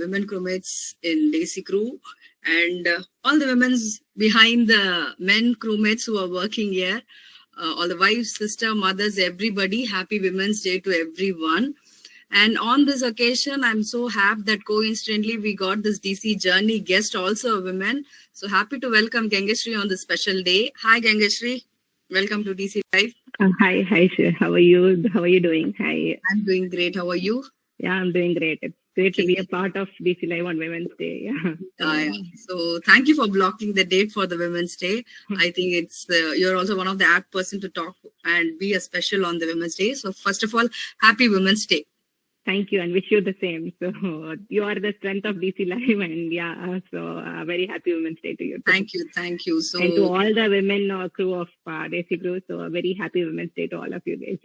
women crewmates in Daisy Crew and all the women's behind the men crewmates who are working here. All the wives, sister, mothers, everybody. Happy Women's Day to everyone. And on this occasion, I'm so happy that coincidentally we got this DC Journey guest, also a woman. So happy to welcome Gengasgree on this special day. Hi, Gengasgree. Welcome to DC Live. Hi, Shir. How are you? How are you doing? Hi. I'm doing great. How are you? Yeah, I'm doing great. It's great to be a part of DC Live on Women's Day. Yeah. So thank you for blocking the date for the Women's Day. I think it's you're also one of the apt person to talk and be a special on the Women's Day. So first of all, happy Women's Day. Thank you and wish you the same. So you are the strength of DC Live and very happy Women's Day to you too. Thank you. So and to all the women crew of DC Crew, so a very happy Women's Day to all of you guys.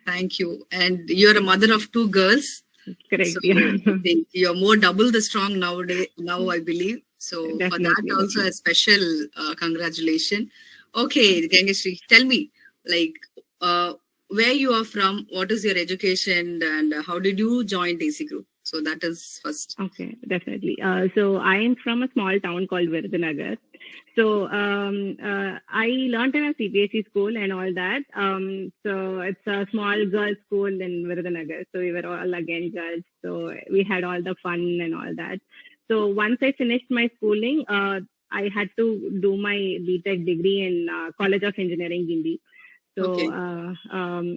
Thank you. And you're a mother of 2 girls. Correct. So yeah. I think you're more double the strong nowadays. Now I believe. So Definitely, for that also a special congratulations. Okay, Gengasgree, tell me where you are from, what is your education, and how did you join DC Group? So that is first. Okay, definitely. So I am from a small town called Virudhunagar. So I learned in a CBSE school and all that. So it's a small girls' school in Virudhunagar. So we were all again girls. So we had all the fun and all that. So once I finished my schooling, I had to do my BTech degree in College of Engineering, Guindy. So Okay.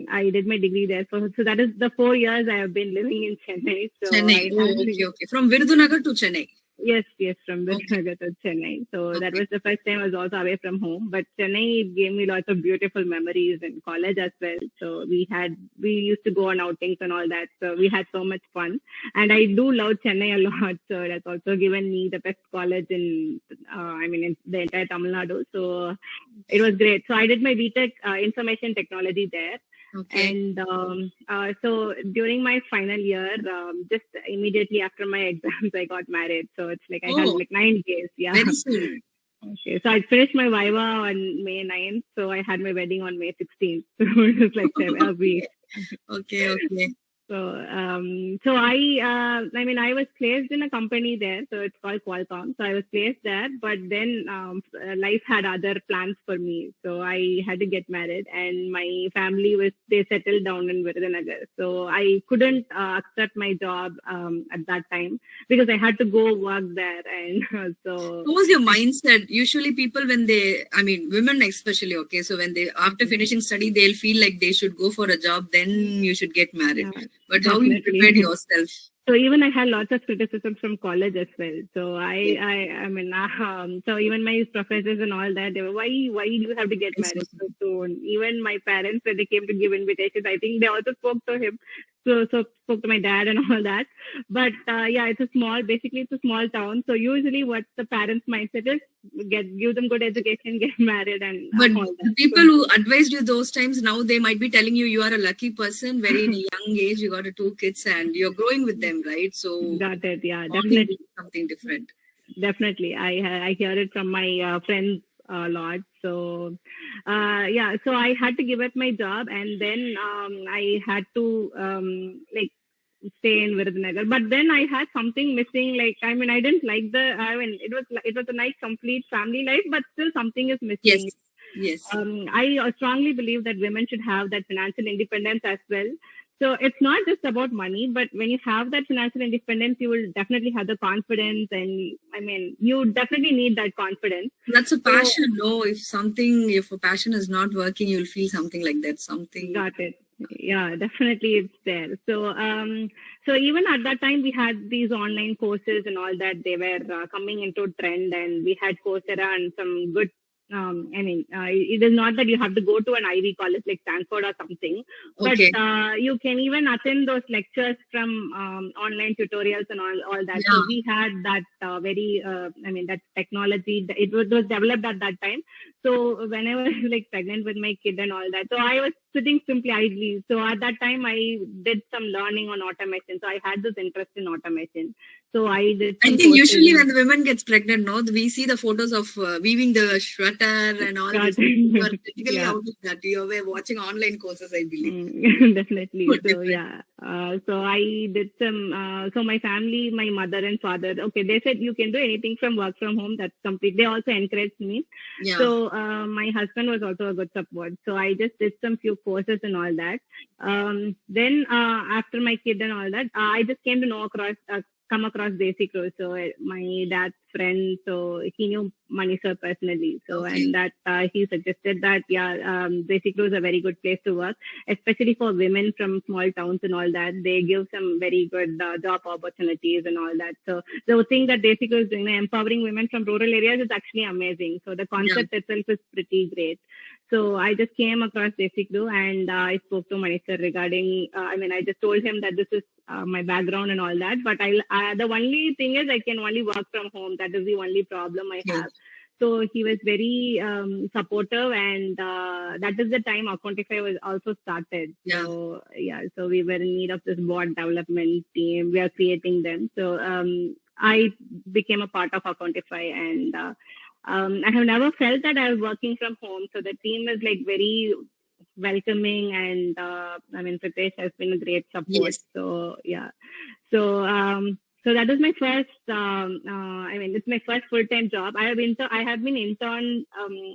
I did my degree there. So that is the 4 years I have been living in Chennai. So Chennai. Okay. From Virudhunagar to Chennai. Yes, from Virudhunagar to Chennai. So that was the first time I was also away from home. But Chennai gave me lots of beautiful memories in college as well. So we used to go on outings and all that. So we had so much fun. And I do love Chennai a lot. So that's also given me the best college in the entire Tamil Nadu. So it was great. So I did my BTech Information Technology there. Okay. And so during my final year, just immediately after my exams, I got married. So it's like I had like 9 days. Yeah. Very soon. Okay. So I finished my Viva on May 9th. So I had my wedding on May 16th. So it was like a week. Okay. So I was placed in a company there. So it's called Qualcomm. So I was placed there, but then life had other plans for me. So I had to get married, and my family they settled down in Virudhunagar. So I couldn't accept my job at that time because I had to go work there. And so what was your mindset? Usually people women especially, okay, so when they after finishing study, they'll feel like they should go for a job, then you should get married. Yeah. But how you prepared yourself? So even I had lots of criticisms from college as well. So so even my professors and all that, they were, why do you have to get married so soon? Even my parents, when they came to give invitations, I think they also spoke to him. So spoke to my dad and all that. But it's a small town. So usually what the parents' mindset is, give them good education, get married, and but all that. People who advised you those times, now they might be telling you are a lucky person, very young age, you got 2 kids and you're growing with them, right? So got it. Yeah, definitely. Something different. Definitely. I hear it from my friends a lot. So, so I had to give up my job, and then I had to stay in Virudhunagar. But then I had something missing. I didn't like it was a nice complete family life, but still something is missing. Yes. I strongly believe that women should have that financial independence as well. So it's not just about money, but when you have that financial independence, you will definitely have the confidence, and you definitely need that confidence. That's a passion, no? If a passion is not working, you'll feel something like that. Something. Got it. Yeah, definitely it's there. So, so even at that time, we had these online courses and all that. They were coming into trend, and we had Coursera and some good. It is not that you have to go to an Ivy college like Stanford or something, but you can even attend those lectures from online tutorials and all that. Yeah. So we had that that technology. It was developed at that time. So when I was pregnant with my kid and all that, so I was sitting simply idly. So at that time, I did some learning on automation. So I had this interest in automation. So I did I some think courses usually in when the women gets pregnant, no, we see the photos of weaving the sweater and all this. You are practically yeah. out of that. You were watching online courses, I believe. Definitely. Good, So different. yeah. So I did some. So my family, my mother and father. Okay, they said you can do anything from work from home. That's complete. They also encouraged me. Yeah. So my husband was also a good support. So I just did some few courses and all that. Then after my kid and all that, I just came to know across. Come across Basic Rose. So my dad's friend, so he knew Mani sir personally. So Okay. and that he suggested that Basic Rose is a very good place to work, especially for women from small towns and all that. They give some very good job opportunities and all that. So the thing that Basic Rose is doing, empowering women from rural areas, is actually amazing. So the Yeah. concept itself is pretty great. So I just came across Basic Do and I spoke to Manisha regarding, I just told him that this is my background and all that. But the only thing is I can only work from home. That is the only problem I Okay. have. So he was very supportive, and that is the time Accountify was also started. Yeah. So yeah, so we were in need of this board development team. We are creating them. So I became a part of Accountify, and I have never felt that I was working from home. So the team is like very welcoming, and Pritesh has been a great support. Yes. So yeah, so that is my first. It's my first full-time job. I have been intern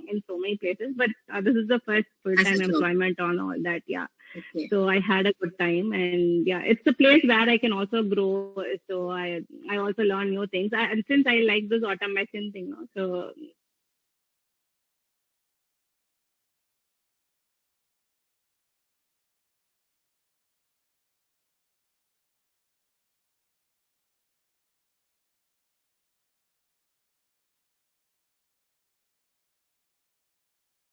in so many places, but this is the first As a full-time job. employment on all that. Yeah. Okay. So I had a good time, and yeah, it's a place where I can also grow. So I also learn new things. And since I like this automation thing, no, so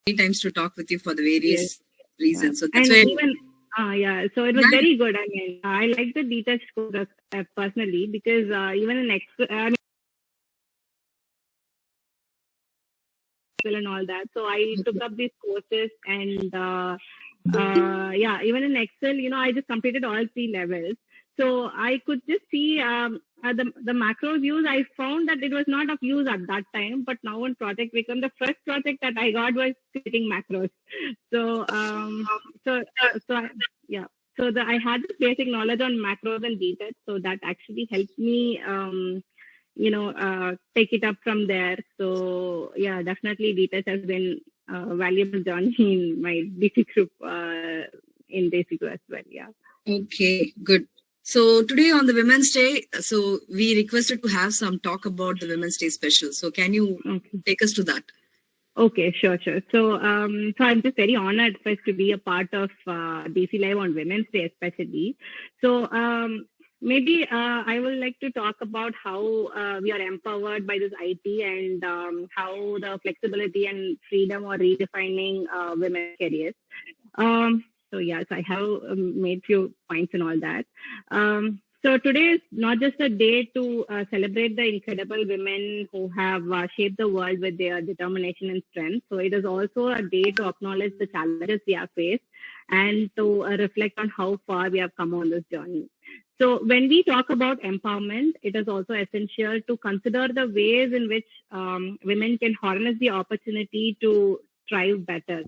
Many times to talk with you for the yes, various yeah, reasons. So that's and why. even yeah, so it was Yeah. very good. I mean, I like the detached course personally because even in and all that. So I took Okay. up these courses and yeah, even in Excel, I just completed all three levels. So I could just see the macros use. I found that it was not of use at that time, but now in project become the first project that I got was creating macros. So so so I, yeah. So I had this basic knowledge on macros and details, so that actually helped me take it up from there. So yeah, definitely DTech has been a valuable journey in my DC group in basic as well. Yeah. Okay. Good. So today on the Women's Day, so we requested to have some talk about the Women's Day special. So can you Okay. take us to that? Okay, sure. So I'm just very honored first to be a part of DC Live on Women's Day, especially. So, maybe I would like to talk about how we are empowered by this IT and how the flexibility and freedom are redefining women's careers. So I have made few points and all that. So today is not just a day to celebrate the incredible women who have shaped the world with their determination and strength. So it is also a day to acknowledge the challenges we have faced and to reflect on how far we have come on this journey. So when we talk about empowerment, it is also essential to consider the ways in which women can harness the opportunity to thrive better.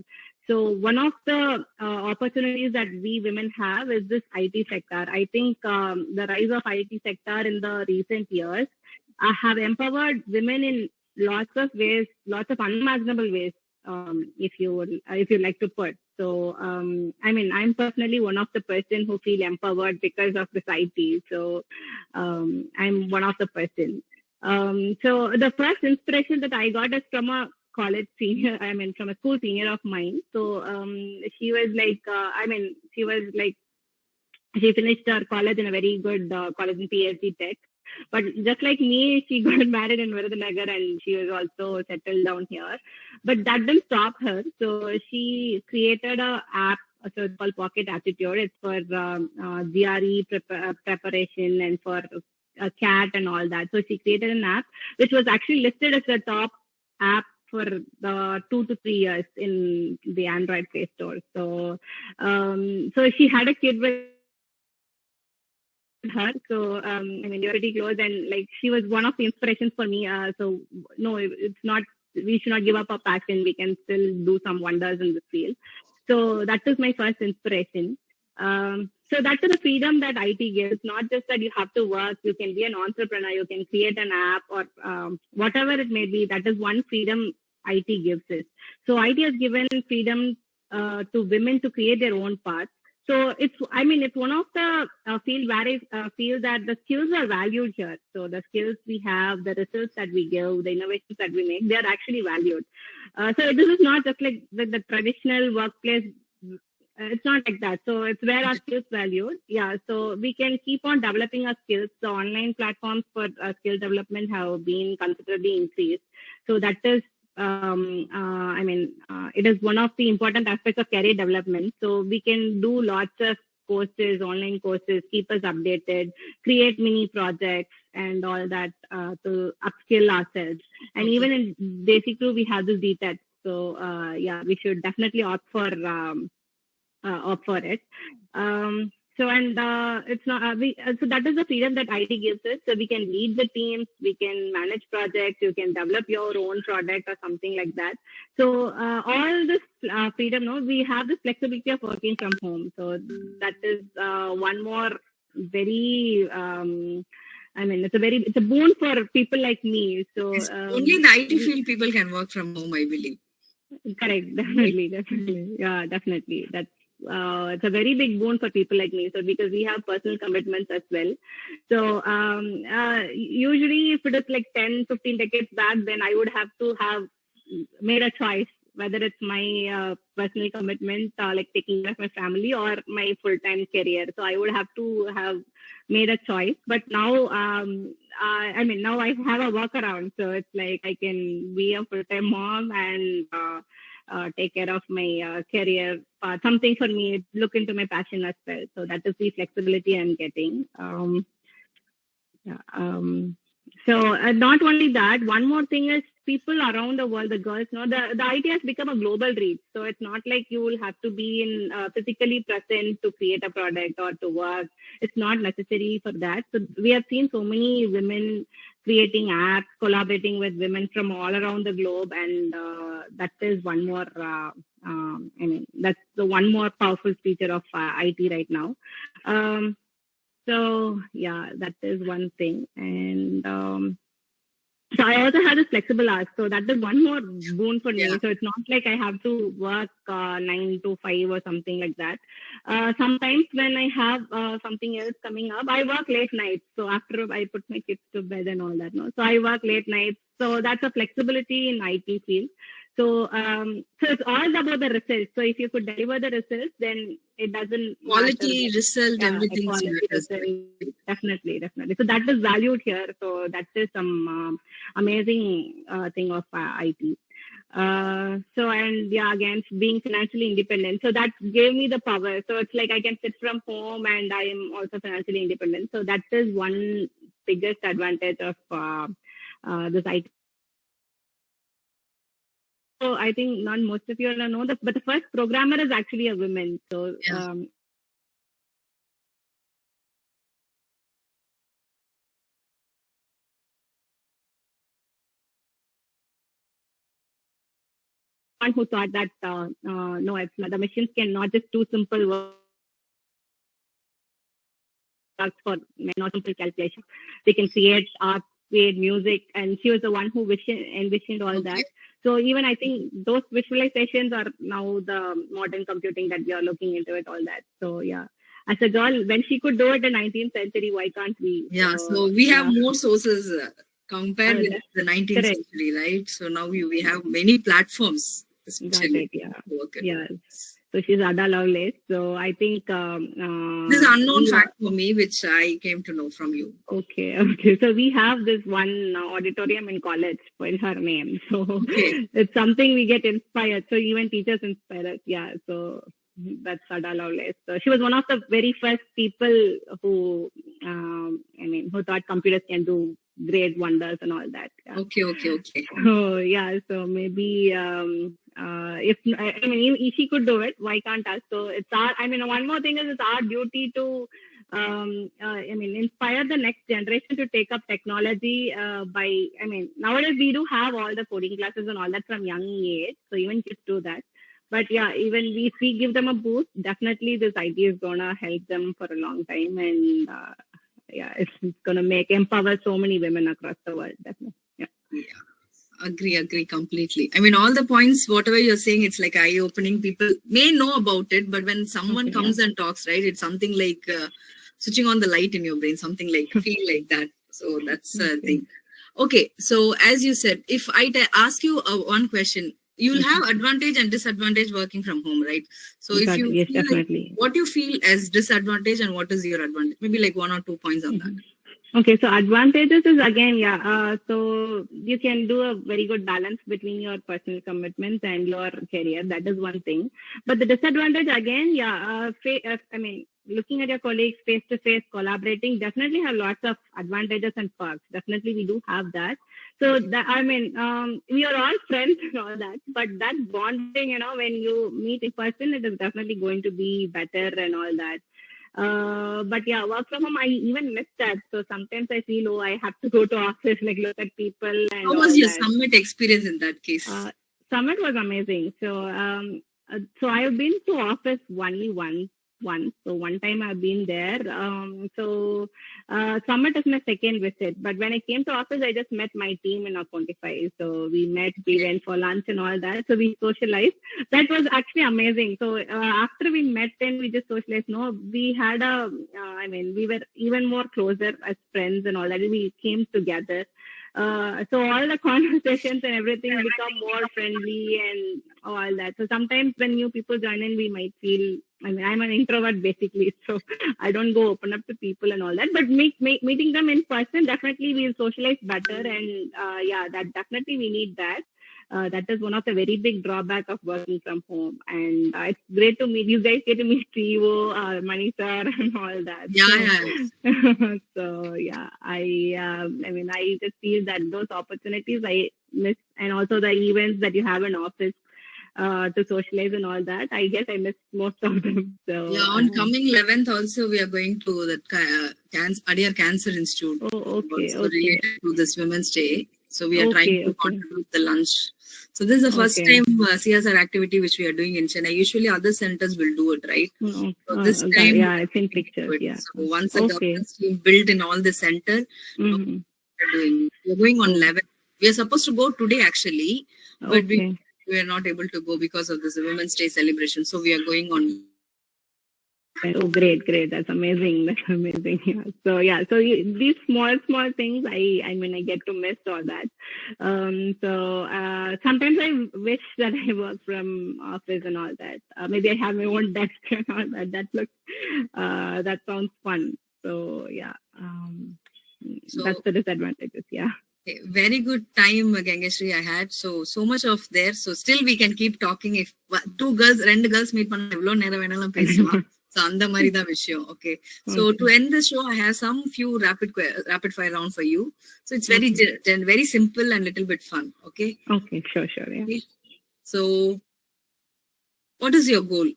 So one of the opportunities that we women have is this IT sector. I think the rise of IT sector in the recent years have empowered women in lots of ways, lots of unimaginable ways, if you like to put. So I'm personally one of the person who feel empowered because of this IT. So I'm one of the person. So the first inspiration that I got is from a college senior, from a school senior of mine. So she was like, she finished her college in a very good college in PhD tech. But just like me, she got married in Virudunagar and she was also settled down here. But that didn't stop her. So she created a app. So it's called Pocket Aptitude. It's for GRE preparation and for CAT and all that. So she created an app which was actually listed as the top app for the 2 to 3 years in the Android Play Store. So, so she had a kid with her. So we are pretty close, and like she was one of the inspirations for me. So no, it's not. We should not give up our passion. We can still do some wonders in this field. So that is my first inspiration. So that is the freedom that IT gives. Not just that you have to work. You can be an entrepreneur. You can create an app or whatever it may be. That is one freedom IT gives us. So IT has given freedom to women to create their own path. So it's one of the field where I feel that the skills are valued here. So the skills we have, the results that we give, the innovations that we make, they are actually valued. So this is not just like the traditional workplace. It's not like that. So it's where our skills valued. Yeah. So we can keep on developing our skills. The online platforms for skill development have been considerably increased. So that is it is one of the important aspects of career development. So we can do lots of courses, online courses, keep us updated, create mini projects and all that to upskill ourselves. And even in Basic Crew, we have this DTET. So we should definitely opt for it. It's not so that is the freedom that IT gives us. So we can lead the teams, we can manage projects, you can develop your own product or something like that. So all this freedom, we have this flexibility of working from home. So that is one more very. It's a boon for people like me. So only in the IT field people can work from home, I believe. Correct, definitely, yeah, definitely. That's it's a very big boon for people like me. So because we have personal commitments as well. So usually if it is like 10, 15 decades back, then I would have to have made a choice whether it's my personal commitment, like taking care of my family, or my full-time career. So I would have to have made a choice. But now, now I have a workaround. So it's like I can be a full-time mom and take care of my career. Something for me, look into my passion as well. So that is the flexibility I'm getting. So not only that, one more thing is people around the world, the girls, the idea has become a global reach. So it's not like you will have to be in physically present to create a product or to work. It's not necessary for that. So we have seen so many women creating apps, collaborating with women from all around the globe, and that is one more. That's the one more powerful feature of IT right now. So yeah, that is one thing. And so I also have this flexible hours. So that is one more boon for me. So it's not like I have to work 9 to 5 or something like that. Sometimes when I have something else coming up, I work late nights. So after I put my kids to bed and all that, so I work late nights. So that's a flexibility in IT field. So it's all about the results. So if you could deliver the results, then it doesn't quality matter. Result, everything Definitely. So that is valued here. So that is some amazing thing of IT. Again, being financially independent. So that gave me the power. So it's like I can sit from home and I am also financially independent. So that is one biggest advantage of this IT. So I think not most of you know that, but the first programmer is actually a woman. So one who thought that no, it's not, the machines cannot just do simple work for not simple calculation. They can create art, create music, and she was the one who envisioned all that. So even I think those visualizations are now the modern computing that we are looking into it, all that. So yeah, as a girl, when she could do it in 19th century, why can't we? Yeah, so we have more sources compared with the 19th century, right? So now we have many platforms. Got it, yeah. So she's Ada Lovelace. So I think this is an unknown fact for me, which I came to know from you. Okay. So we have this one auditorium in college in her name. So it's something we get inspired. So even teachers inspire us. Yeah. So that's Ada Lovelace. So she was one of the very first people who, who thought computers can do great wonders and all that. Yeah. Okay. So yeah. So maybe if she could do it, why can't us? So it's our. One more thing is it's our duty to inspire the next generation to take up technology nowadays we do have all the coding classes and all that from young age. So even kids do that. But yeah, even if we give them a boost, definitely this idea is gonna help them for a long time, and it's gonna empower so many women across the world. Definitely. Yeah. Agree completely. I mean, all the points, whatever you're saying, it's like eye-opening. People may know about it, but when someone comes and talks, right, it's something like switching on the light in your brain, something like feel like that. So that's the thing. Okay, so as you said, if I ask you one question, you'll have advantage and disadvantage working from home, right? So if you yes, feel definitely. like, what you feel as disadvantage and what is your advantage? Maybe like 1 or 2 points on that. Okay, so advantages is again, so you can do a very good balance between your personal commitments and your career. That is one thing. But the disadvantage again, looking at your colleagues face to face, collaborating, definitely have lots of advantages and perks. Definitely, we do have that. So we are all friends and all that, but that bonding, when you meet in person, it is definitely going to be better and all that. But yeah, work from home, I even miss that. So sometimes I feel, I have to go to office, like look at people. And how was your summit experience in that case? Summit was amazing. So I've been to office only once. So one time I've been there. Summit is my second visit. But when I came to office, I just met my team in Quantify. So we went for lunch and all that. So we socialized. That was actually amazing. So after we met and we just socialized, we had we were even more closer as friends and all that. We came together. So all the conversations and everything become more friendly and all that. So sometimes when new people join in, we might feel, I'm an introvert basically, so I don't go open up to people and all that. But meeting them in person, definitely we'll socialize better. And that definitely we need that. That is one of the very big drawback of working from home. And it's great to meet you guys. Get to meet CEO, Mani sir, and all that. So I just feel that those opportunities I miss, and also the events that you have in office to socialize and all that. I guess I missed most of them. So on coming 11th also we are going to that Adyar Cancer Institute. Oh, okay. Related to this Women's Day. So we are trying to contribute the lunch. So this is the first time CSR activity which we are doing in Chennai. Usually other centers will do it, right? So this time, I've seen pictures. Yeah. So once the government team built in all the center, we're going on 11th. We are supposed to go today actually, but we are not able to go because of this Women's Day celebration. So we are going on. Oh, great. That's amazing. Yeah. So these small things, I get to miss all that. Sometimes I wish that I work from office and all that. Maybe I have my own desk and all that. That sounds fun. So yeah, that's the disadvantages. Yeah. Okay, very good time, Gengasgree, I had. So much of there. So still we can keep talking. If two girls meet பண்ண எவ்வளவு நேரம் வேணாலும் பேசலாம். So அந்த மாதிரி தான் விஷயம். Okay. So to end the show, I have some few rapid fire round for you. So it's very simple and little bit fun. Okay. Okay. Sure. Yeah. Okay. So what is your goal?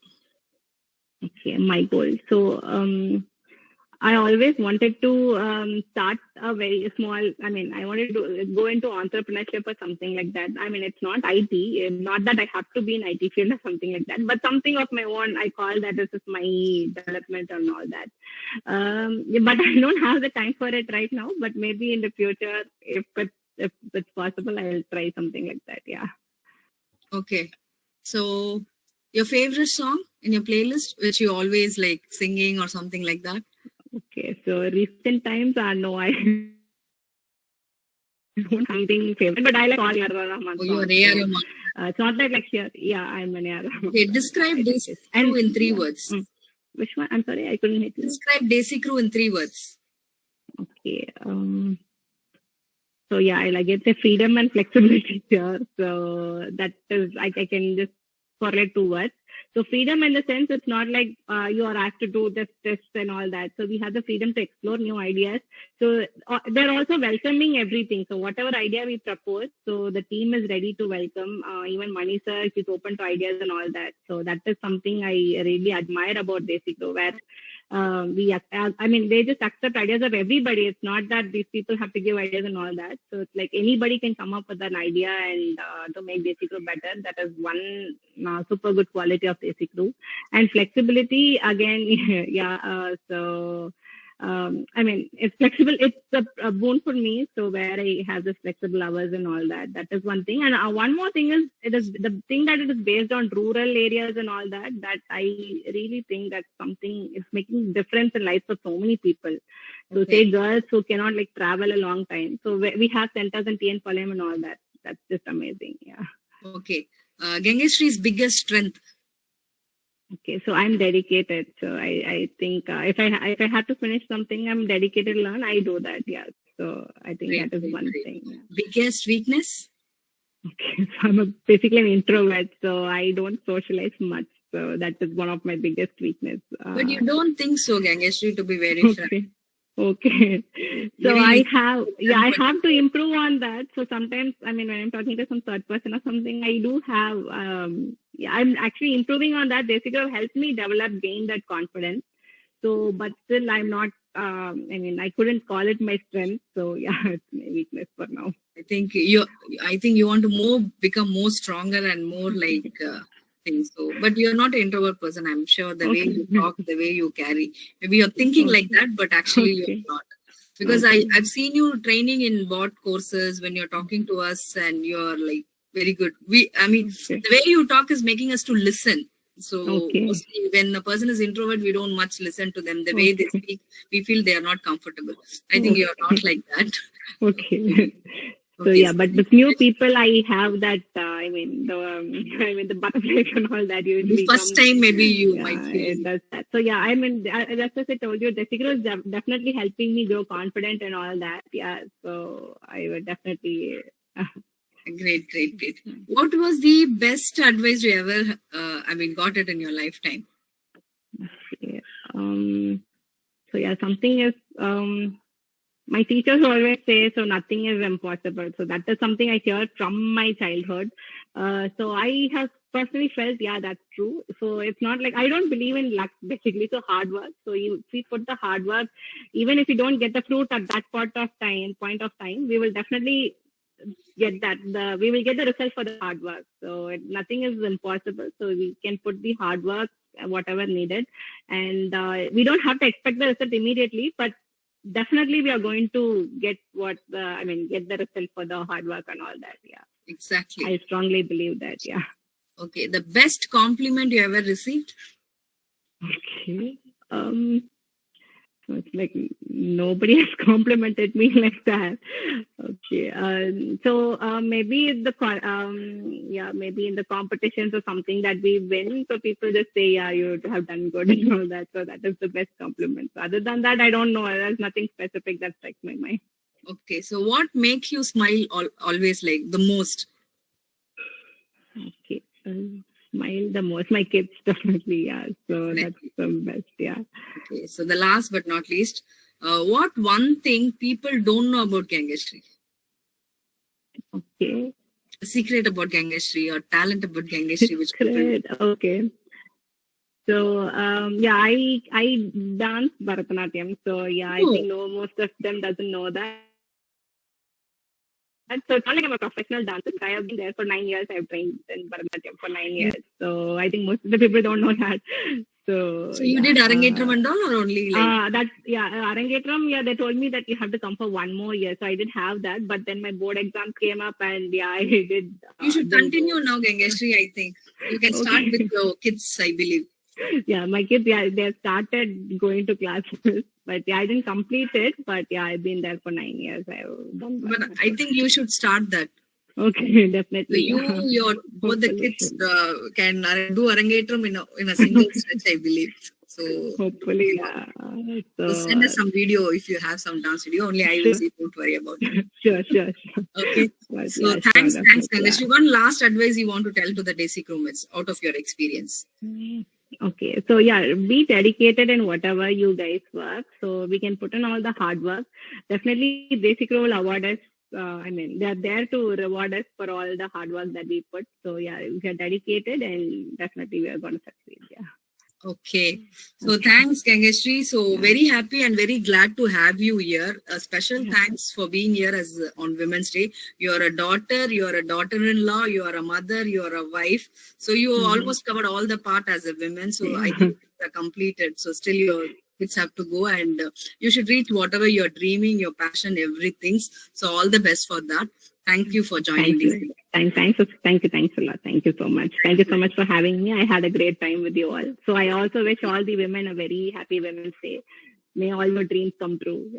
Okay, my goal. So I always wanted to start a very small, I wanted to go into entrepreneurship or something like that. It's not IT, not that I have to be in IT field or something like that, but something of my own. I call that this is my development and all that. But I don't have the time for it right now, but maybe in the future, if it's possible, I'll try something like that. Yeah. Okay. So your favorite song in your playlist, which you always like singing or something like that? Okay, so recent times, no, I don't have anything favorite, but I like all A.R. Rahman songs. You're A.R. Rahman. It's not like here. Yeah, I'm an A.R. Rahman. Okay, describe Desi Crew in 3 words. Which one? I'm sorry, I couldn't hear you. Describe Desi Crew in 3 words. Okay. So yeah, I like it. The freedom and flexibility here. So that is, I can just correlate 2 words. So freedom in the sense, it's not like you are asked to do this and all that. So we have the freedom to explore new ideas. So they're also welcoming everything. So whatever idea we propose, so the team is ready to welcome. Even Mani sir is open to ideas and all that. So that is something I really admire about Desi Crew, where they just accept ideas of everybody. It's not that these people have to give ideas and all that. So it's like anybody can come up with an idea and to make Desi Crew better. That is one super good quality of Desi Crew. And flexibility again, yeah. It's flexible. It's a boon for me. So where I have this flexible hours and all that, that is one thing. And one more thing is, it is the thing that it is based on rural areas and all that, that I really think that something is making difference in lives of so many people. So say girls who cannot like travel a long time. So we have centers in TN Palayam and all that. That's just amazing. Yeah. Okay. Gengasgree's biggest strength. Okay, so I'm dedicated. So I think if I have to finish something, I'm dedicated to learn. I do that. Yeah. So I think that is one thing. Yeah. Biggest weakness? Okay, so I'm basically an introvert, so I don't socialize much. So that is one of my biggest weakness. But you don't think so, Gengasgree, to be very frank. Okay. So I have to improve on that. So sometimes, when I'm talking to some third person or something, I do have, I'm actually improving on that. Basically, helped me gain that confidence. So, but still, I'm not, I couldn't call it my strength. So yeah, it's my weakness for now. I think you want to become more stronger and more like, things. So, but you're not an introvert person. I'm sure the way you talk, the way you carry, maybe you're thinking like that, but actually you're not. Because I've seen you training in bot courses when you're talking to us, and you're like very good. The way you talk is making us to listen. So mostly when a person is introvert, we don't much listen to them. The way they speak, we feel they are not comfortable. I think you're not like that. Okay. So yeah, but with new people, I have that. The butterflies and all that. The first time, maybe you might feel. It does that. So yeah, just as I told you, Desi Crew is definitely helping me grow confident and all that. Yeah, so I would definitely. Great. What was the best advice you ever, got it in your lifetime? Okay. So yeah, something is. My teachers always say, so nothing is impossible. So that is something I heard from my childhood. So I have personally felt, yeah, that's true. So it's not like, I don't believe in luck, basically. So hard work. So if we put the hard work, even if you don't get the fruit at that point of time, we will definitely get that. We will get the result for the hard work. So nothing is impossible. So we can put the hard work, whatever needed. And we don't have to expect the result immediately, but definitely we are going to get get the result for the hard work and all that. Yeah, exactly. I strongly believe that. Yeah. Okay, the best compliment you ever received? Okay. So it's like nobody has complimented me like that. Okay. So maybe in the competitions or something that we win, so people just say, yeah, you have done good and all that. So that is the best compliment. So other than that, I don't know. There's nothing specific that strikes my mind. Okay. So what makes you smile always, like the most? Okay. Smile the most. My kids, definitely, yeah. So that's the best, yeah. Okay, so the last but not least, what one thing people don't know about Gengasgree? Okay. A secret about Gengasgree or talent about Gengasgree? Secret, okay. So, I dance Bharatanatyam. So, yeah, I think most of them doesn't know that. And so it's not like I'm a professional dancer. I have been there for 9 years. I've trained in Bharatanatyam for 9 years. So I think most of the people don't know that. So you did Arangetram and all, or only like? Arangetram, yeah, they told me that you have to come for 1 more year. So I did have that. But then my board exams came up and yeah, I did. You should continue now, Gengasgree, I think. You can start with your kids, I believe. Yeah, my kids, yeah, they started going to classes. But yeah, I didn't complete it. But yeah, I've been there for 9 years. I've done that. But I think you should start that. Okay, definitely. So both the kids can do Arangetram in a single stretch, I believe. So hopefully, yeah. So send us some video if you have some dance video. Only I will see. Don't worry about it. Sure. Okay. But so yeah, thanks, Gengasgree. Yeah. One last advice you want to tell to the Desi crewmates out of your experience. Okay, so yeah, be dedicated in whatever you guys work. So we can put in all the hard work. Definitely, Desi Crew will award us. They're there to reward us for all the hard work that we put. So yeah, if you're dedicated, and definitely we are going to succeed. Yeah. Okay. So thanks, Gengasgree. So very happy and very glad to have you here. A special thanks for being here as on Women's Day. You're a daughter, you're a daughter-in-law, you are a mother, you are a wife. So you almost covered all the part as a woman. So I think you're completed. So still your kids have to go, and you should reach whatever you're dreaming, your passion, everything. So all the best for that. Thank you for joining this. Thanks a lot. Thank you so much. Thank you so much for having me. I had a great time with you all. So I also wish all the women a very happy Women's Day. May all your dreams come true.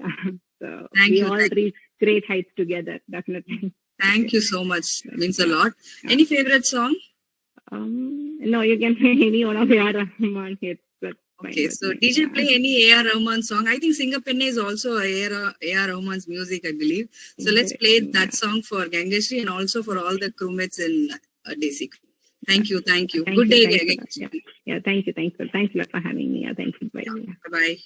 So we all reach great heights together, definitely. Thank you so much. It means a lot. Any favorite song? No, you can play any one of your Rahman hits. Okay, so DJ play any A.R. Rahman song. I think Singapenne is also A.R. Rahman's music, I believe. So let's play that song for Gengasgree and also for all the crewmates in Desi. Thank you. Good day, Gengasgree. Yeah, thank you. Thanks a lot for having me. Yeah, thank you. Bye. Bye.